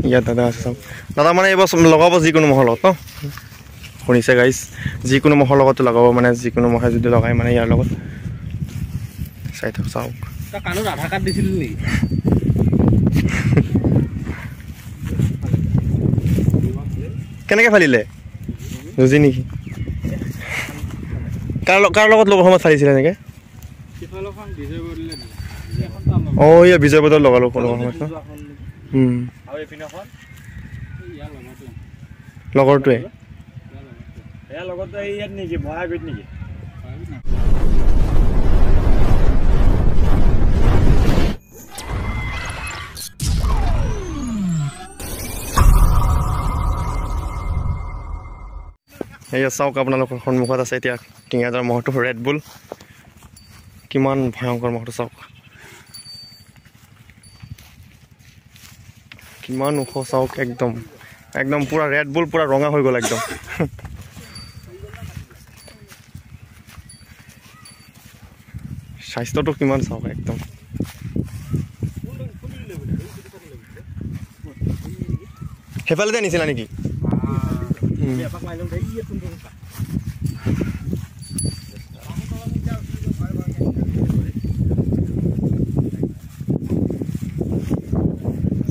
ইয়াত দাদা আছে চাওক দাদা মানে এইবাৰ লগাব যিকোনো মহৰ লগত ন শুনিছে গাইজ যিকোনো মহৰ লগতো লগাব মানে যিকোনো মহে যদি লগাই মানে ইয়াৰ লগত চাই থাক চাওক কাণত আধাৰ কাৰ্ড দিছিলি নেকি কেনেকৈ ফালিলে বুজি নেকি কাৰ লগত লগৰ সময়ত ফালিছিলে এনেকৈ অঁ ইয়া বিজয় বজাৰ লগালোঁ লগৰ সময়ত লগৰটোৱে এয়া চাওক আপোনালোকৰ সন্মুখত আছে এতিয়া টিঙাজাৰ মহটো ৰেড বুল কিমান ভয়ংকৰ মহটো চাওক কিমান ওখ চাওক একদম একদম পুৰা ৰেড বুল পুৰা ৰঙা হৈ গ'ল একদম স্বাস্থ্যটো কিমান চাওক একদম সেইফালে আনিছিলা নেকি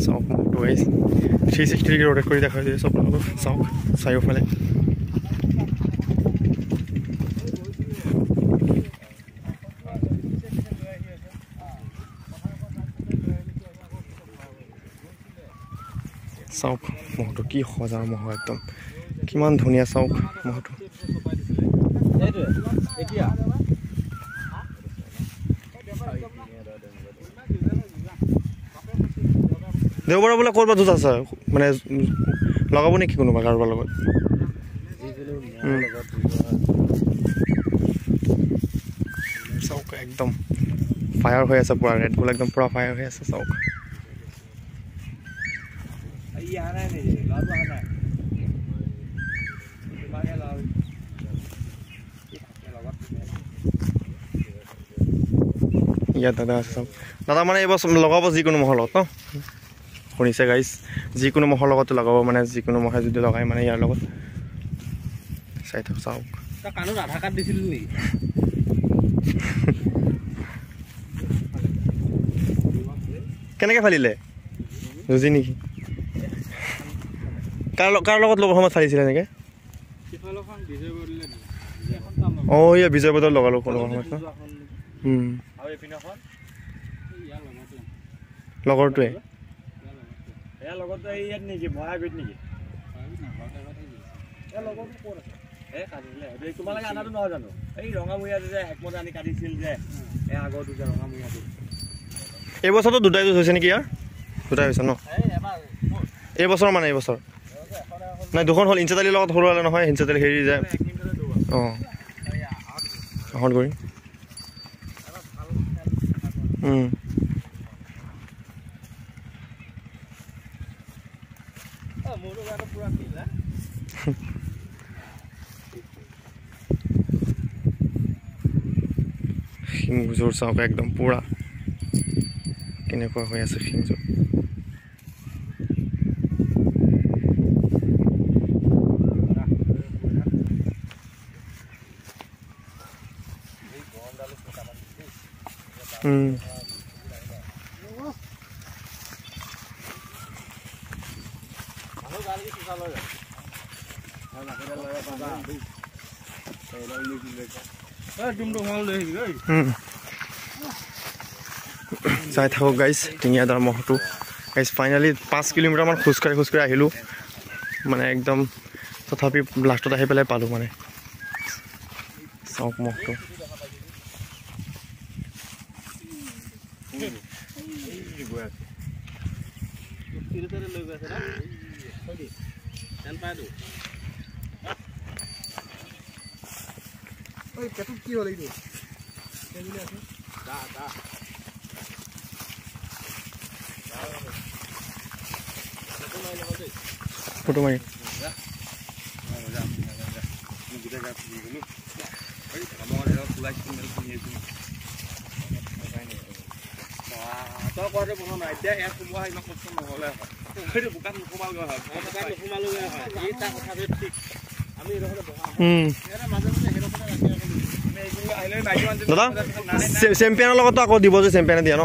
চাওক মহটো 360 ডিগ্ৰী ৰোটেট কৰি দেখাই দিছোঁ আপোনালোকক চাওক চাৰিওফালে চাওক মহটো কি সজাৰ মহ একদম কিমান ধুনীয়া চাওক মহটো দেওবাৰ বোলে ক'ৰবাত য'ত আছে মানে লগাব নেকি কোনোবা কাৰোবাৰ লগত চাওক একদম ফায়াৰ হৈ আছে পুৰা ৰেড বুল একদম পুৰা ফায়াৰ হৈ আছে চাওক ইয়াত দাদা আছে চাওক দাদা মানে এইবাৰ লগাব যিকোনো মহৰ লগত ন শুনিছে গাইজ যিকোনো মহৰ লগতো লগাব মানে যিকোনো মহে যদি লগাই মানে ইয়াৰ লগত চাই থাক চাওক কাণত আধাৰ কাৰ্ড দিছিলি নেকি কেনেকৈ ফালিলে বুজি নেকি কাৰ লগত লগৰ সময়ত ফালিছিলে এনেকৈ অঁ ইয়া বিজয় বজাৰ লগালোঁ লগৰ সময়ত লগৰটোৱে এই বছৰটো দুটাই যুঁজ হৈছে নেকি ইয়াৰ দুটাই হৈছে ন এইবছৰ মানে এইবছৰ নাই দুখন হ'ল ইঞ্চাতালিৰ লগত সৰু হ'লে নহয় ইঞ্চাতালি হেৰি যায় অঁ আহত কৰি শিংযোৰ চাওক একদম পুৰা কেনেকুৱা হৈ আছে শিংযোৰ চাই থাকক গাইজ টিঙিয়াদাৰ মহটো গাইজ ফাইনেলি 5 কিলোমিটাৰমান খোজকাঢ়ি আহিলোঁ মানে একদম তথাপি লাষ্টত আহি পেলাই পালোঁ মানে চাওক মহটো কি হ'ল এইটো ফটো মাৰি তই কৰতে বনোৱা নাই এতিয়া ইয়াত সোমোৱা ইমান কষ্ট নহ'লে হয় সেইটো বোকাত নোসোমালগৈ হয় বোকাত নোসোমালগৈ হয় এই তাৰ কথাটো ঠিক আমি এইডোখৰতে বহা মাজে মাজে সেইডোখৰতে ৰাখি দাদা চেম্পিয়নৰ লগতো আকৌ দিব যে চেম্পিয়নে দিয়া ন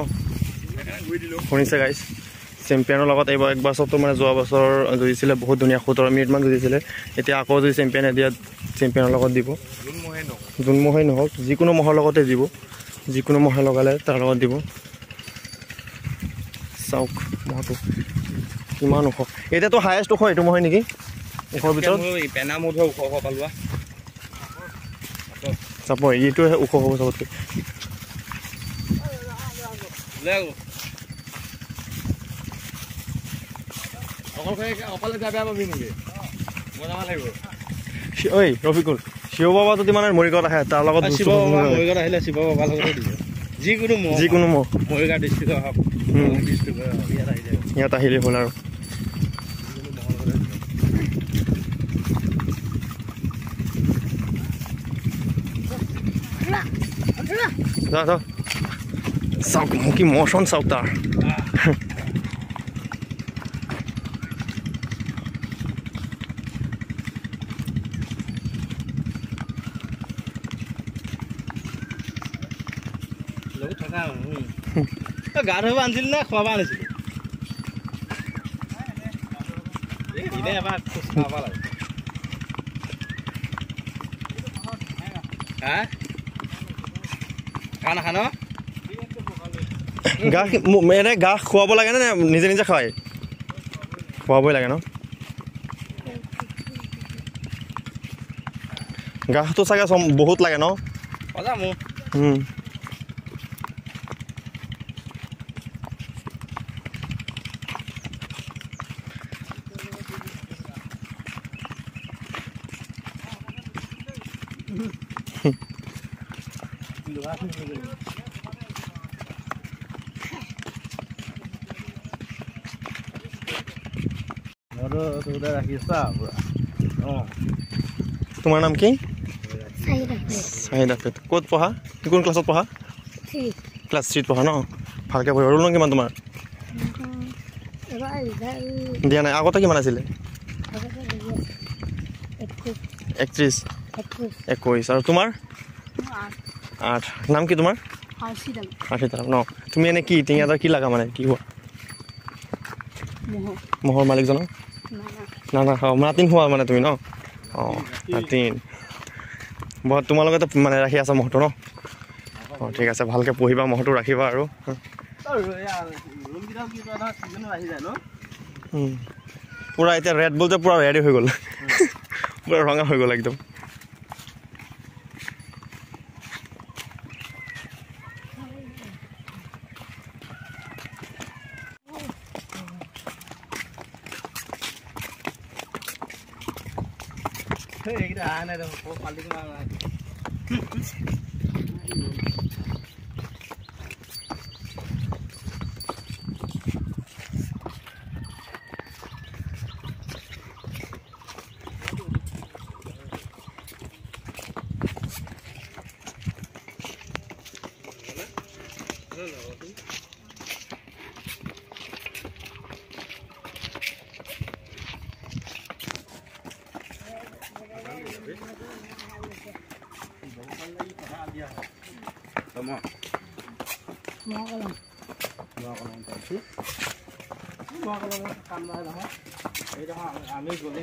শুনিছে গাইজ চেম্পিয়নৰ লগত এইবাৰ এক বছৰটো মানে যোৱা বছৰ যুঁজিছিলে বহুত ধুনীয়া 17 মিনিটমান যুঁজিছিলে এতিয়া আকৌ যদি চেম্পিয়নে দিয়া চেম্পিয়নৰ লগত দিব যোন মহেই নহওক যিকোনো মহৰ লগতে দিব যিকোনো মহে লগালে তাৰ লগত দিব চাওক মহটো কিমান ওখ এতিয়াতো হায়েষ্ট ওখ এইটো মহে নেকি ওখৰ ভিতৰত পেনা মুঠ ওখ ওখ পালোৱা চাপৰ এইটোহে ওখ হ'ব চবতকৈ অকলে যাই বেয়া পাবি নেকি মজা লাগিব ঐ ৰফিকুল শিৱ বাবা যদি মানে মৰিগাঁৱত আহে তাৰ লগত শিৱ বাবা মৰিগাঁৱত আহিলে শিৱ বাবাৰ লগতে দিব যিকোনো মহ মৰিগাঁও ডিষ্ট্ৰিক্টৰ হওক ডিষ্ট্ৰিক্টৰ ইয়াত আহিলেই হ'ল আৰু চাওক কি মচন চাওক তাৰ গা ধুব আনিছিল নে খোৱাব আনিছিল এবাৰ খোজ খাব লাগে খানা এনে গা খুৱাব লাগে নে নিজে নিজে খায় খুৱাবই লাগে ন গাহটো চাগে বহুত লাগে ন তোমাৰ নাম কি চাহিদা ক'ত পঢ়া কোন ক্লাছত পঢ়া ক্লাছ 3 পঢ়া ন ভালকৈ পঢ়িবা ৰোল কিমান তোমাৰ দিয়া নাই আগতে কিমান আছিলে 31 আৰু তোমাৰ 8 নাম কি তোমাৰ আশিতা ন তুমি এনে কি টিঙাদাৰ কি লাগা মানে কি হোৱা মহৰ মালিকজনক না নাতিন হোৱা মানে তুমি ন অঁ নাতিন বহুত তোমালোকেতো মানে ৰাখি আছা মহটো ন অঁ ঠিক আছে ভালকৈ পঢ়িবা মহটো ৰাখিবা আৰু পূৰা এতিয়া ৰেড বল যে পূৰা ৰেডি হৈ গ'ল পূৰা ৰঙা হৈ গ'ল একদম আমি গ'লে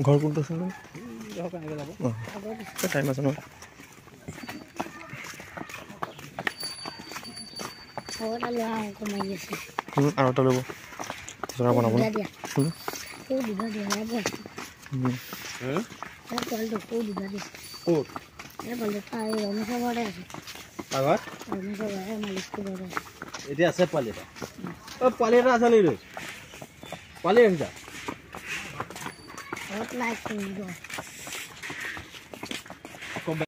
ঘৰ কোনটো আছে টাইম আছে নহয় আৰু এটা ল'ব জৰা বনাব ক'ত আগত এতিয়া আছে পোৱালি এটা পোৱালি এটা আছে নেকি পোৱালি আহিছা